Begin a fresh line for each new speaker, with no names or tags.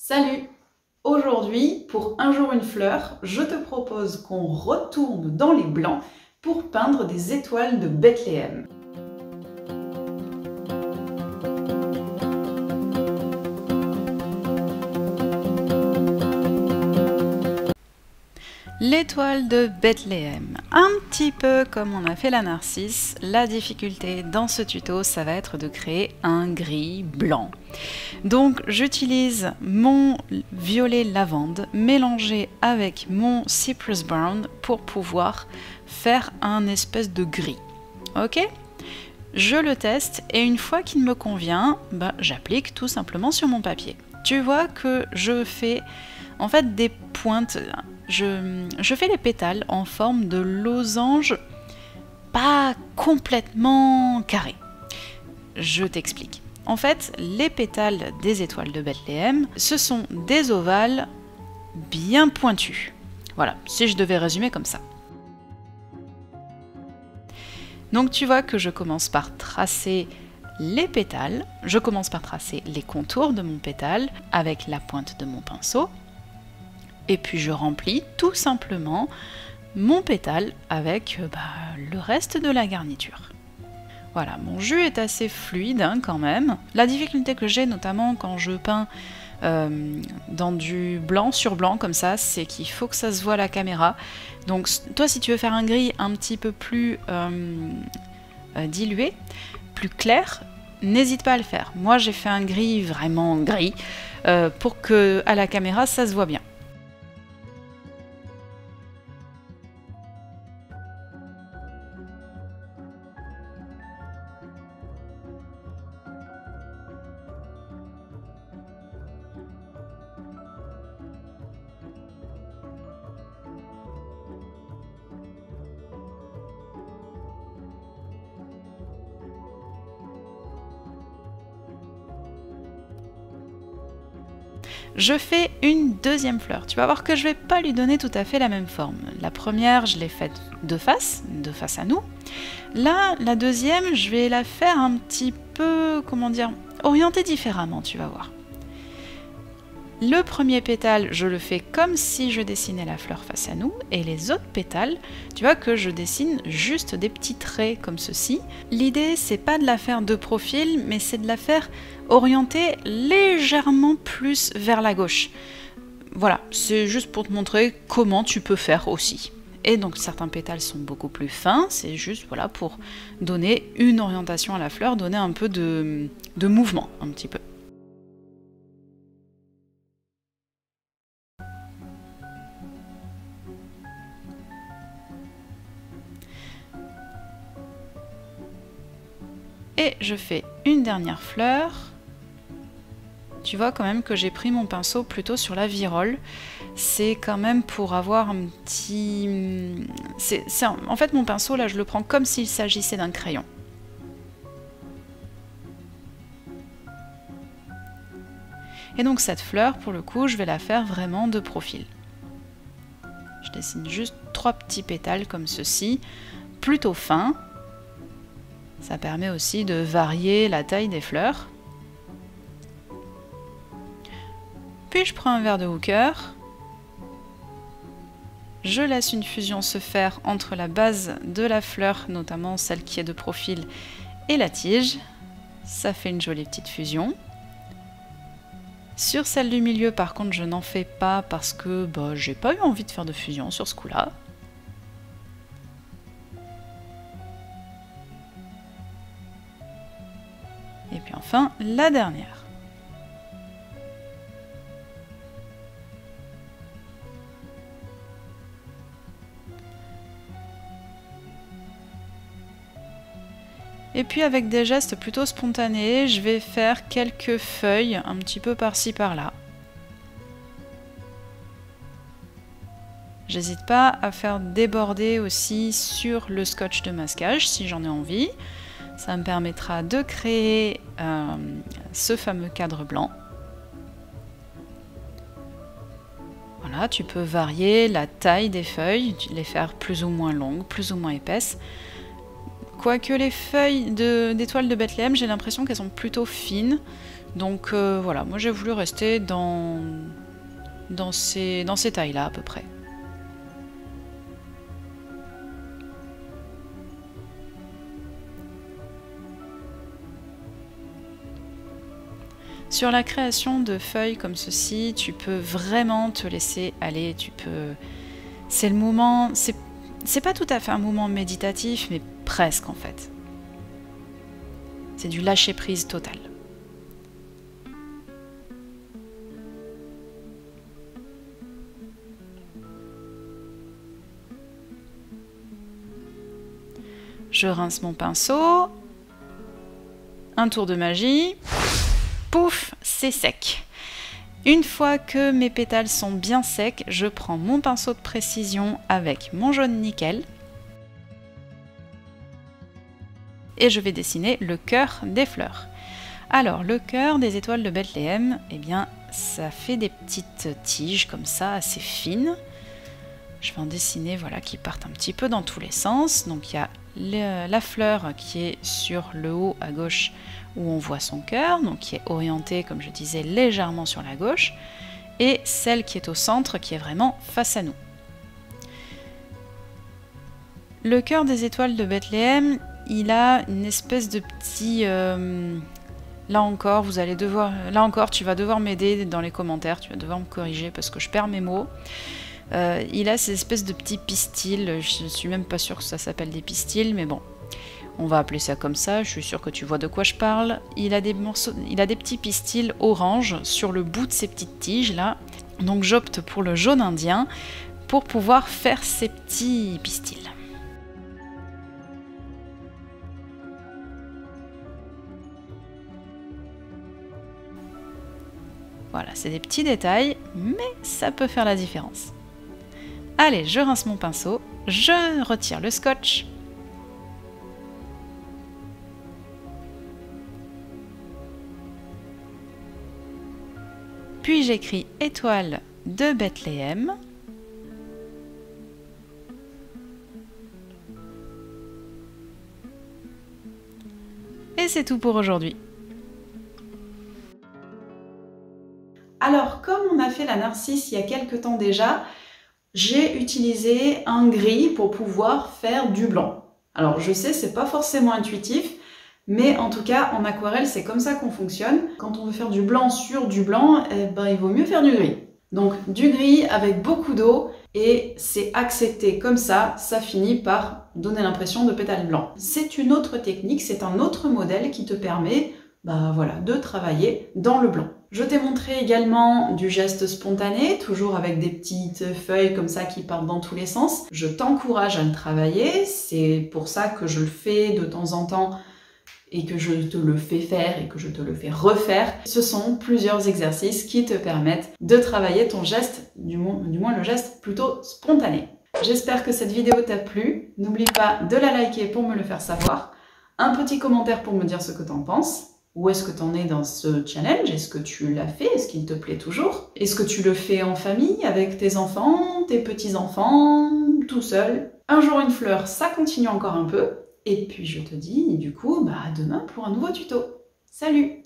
Salut! Aujourd'hui, pour Un jour une fleur, je te propose qu'on retourne dans les blancs pour peindre des étoiles de Bethléem. L'étoile de Bethléem, un petit peu comme on a fait la narcisse, la difficulté dans ce tuto, ça va être de créer un gris blanc. Donc j'utilise mon violet lavande mélangé avec mon cypress brown pour pouvoir faire un espèce de gris. Ok? Je le teste et une fois qu'il me convient, j'applique tout simplement sur mon papier. Tu vois que je fais en fait des pointes. Je fais les pétales en forme de losange, pas complètement carré. Je t'explique. En fait, les pétales des étoiles de Bethléem, ce sont des ovales bien pointus. Voilà, si je devais résumer comme ça. Donc tu vois que je commence par tracer les pétales, je commence par tracer les contours de mon pétale avec la pointe de mon pinceau. Et puis je remplis tout simplement mon pétale avec le reste de la garniture. Voilà, mon jus est assez fluide quand même. La difficulté que j'ai notamment quand je peins dans du blanc sur blanc comme ça, c'est qu'il faut que ça se voit à la caméra. Donc toi si tu veux faire un gris un petit peu plus dilué, plus clair, n'hésite pas à le faire. Moi j'ai fait un gris vraiment gris pour que à la caméra ça se voit bien. Je fais une deuxième fleur. Tu vas voir que je ne vais pas lui donner tout à fait la même forme. La première, je l'ai faite de face à nous. Là, la deuxième, je vais la faire un petit peu, comment dire, orientée différemment, tu vas voir. Le premier pétale, je le fais comme si je dessinais la fleur face à nous, et les autres pétales, tu vois que je dessine juste des petits traits comme ceci. L'idée, c'est pas de la faire de profil, mais c'est de la faire orientée légèrement plus vers la gauche. Voilà, c'est juste pour te montrer comment tu peux faire aussi. Et donc certains pétales sont beaucoup plus fins, c'est juste voilà pour donner une orientation à la fleur, donner un peu de mouvement, un petit peu. Et je fais une dernière fleur. Tu vois quand même que j'ai pris mon pinceau plutôt sur la virole. C'est quand même pour avoir un petit... En fait mon pinceau là je le prends comme s'il s'agissait d'un crayon. Et donc cette fleur pour le coup je vais la faire vraiment de profil. Je dessine juste 3 petits pétales comme ceci, plutôt fins. Ça permet aussi de varier la taille des fleurs. Puis je prends un verre de Hooker. Je laisse une fusion se faire entre la base de la fleur, notamment celle qui est de profil, et la tige. Ça fait une jolie petite fusion. Sur celle du milieu, par contre, je n'en fais pas parce que j'ai pas eu envie de faire de fusion sur ce coup-là. Et puis enfin, la dernière. Et puis avec des gestes plutôt spontanés, je vais faire quelques feuilles un petit peu par-ci par-là. J'hésite pas à faire déborder aussi sur le scotch de masquage si j'en ai envie. Ça me permettra de créer ce fameux cadre blanc. Voilà, tu peux varier la taille des feuilles, les faire plus ou moins longues, plus ou moins épaisses. Quoique les feuilles d'étoiles de Bethléem, j'ai l'impression qu'elles sont plutôt fines. Donc voilà, moi j'ai voulu rester dans ces tailles-là à peu près. Sur la création de feuilles comme ceci, tu peux vraiment te laisser aller, c'est le moment, c'est pas tout à fait un moment méditatif, mais presque en fait. C'est du lâcher-prise total. Je rince mon pinceau, un tour de magie, pouf, c'est sec. Une fois que mes pétales sont bien secs, je prends mon pinceau de précision avec mon jaune nickel et je vais dessiner le cœur des fleurs. Alors, le cœur des étoiles de Bethléem, eh bien, ça fait des petites tiges comme ça, assez fines. Je vais en dessiner, voilà, qui partent un petit peu dans tous les sens. Donc, il y a la fleur qui est sur le haut à gauche où on voit son cœur, donc qui est orientée, comme je disais, légèrement sur la gauche, et celle qui est au centre, qui est vraiment face à nous. Le cœur des étoiles de Bethléem, il a une espèce de petit... là encore, tu vas devoir m'aider dans les commentaires, tu vas devoir me corriger parce que je perds mes mots. Il a ces espèces de petits pistils, je ne suis même pas sûre que ça s'appelle des pistils, mais bon, on va appeler ça comme ça, je suis sûre que tu vois de quoi je parle. Il a des petits pistils orange sur le bout de ces petites tiges là, donc j'opte pour le jaune indien pour pouvoir faire ces petits pistils. Voilà, c'est des petits détails, mais ça peut faire la différence. Allez, je rince mon pinceau, je retire le scotch. Puis j'écris étoile de Bethléem. Et c'est tout pour aujourd'hui. Alors, comme on a fait la narcisse il y a quelques temps déjà, j'ai utilisé un gris pour pouvoir faire du blanc. Alors, je sais, c'est pas forcément intuitif, mais en tout cas, en aquarelle, c'est comme ça qu'on fonctionne. Quand on veut faire du blanc sur du blanc, eh ben, il vaut mieux faire du gris. Donc, du gris avec beaucoup d'eau, et c'est accepté comme ça finit par donner l'impression de pétales blancs. C'est une autre technique, c'est un autre modèle qui te permet voilà, de travailler dans le blanc. Je t'ai montré également du geste spontané, toujours avec des petites feuilles comme ça qui partent dans tous les sens. Je t'encourage à le travailler, c'est pour ça que je le fais de temps en temps et que je te le fais faire et que je te le fais refaire. Ce sont plusieurs exercices qui te permettent de travailler ton geste, du moins le geste plutôt spontané. J'espère que cette vidéo t'a plu. N'oublie pas de la liker pour me le faire savoir. Un petit commentaire pour me dire ce que t'en penses. Où est-ce que tu en es dans ce challenge? Est-ce que tu l'as fait? Est-ce qu'il te plaît toujours? Est-ce que tu le fais en famille, avec tes enfants, tes petits-enfants, tout seul? Un jour une fleur, ça continue encore un peu. Et puis je te dis, du coup, à demain pour un nouveau tuto. Salut!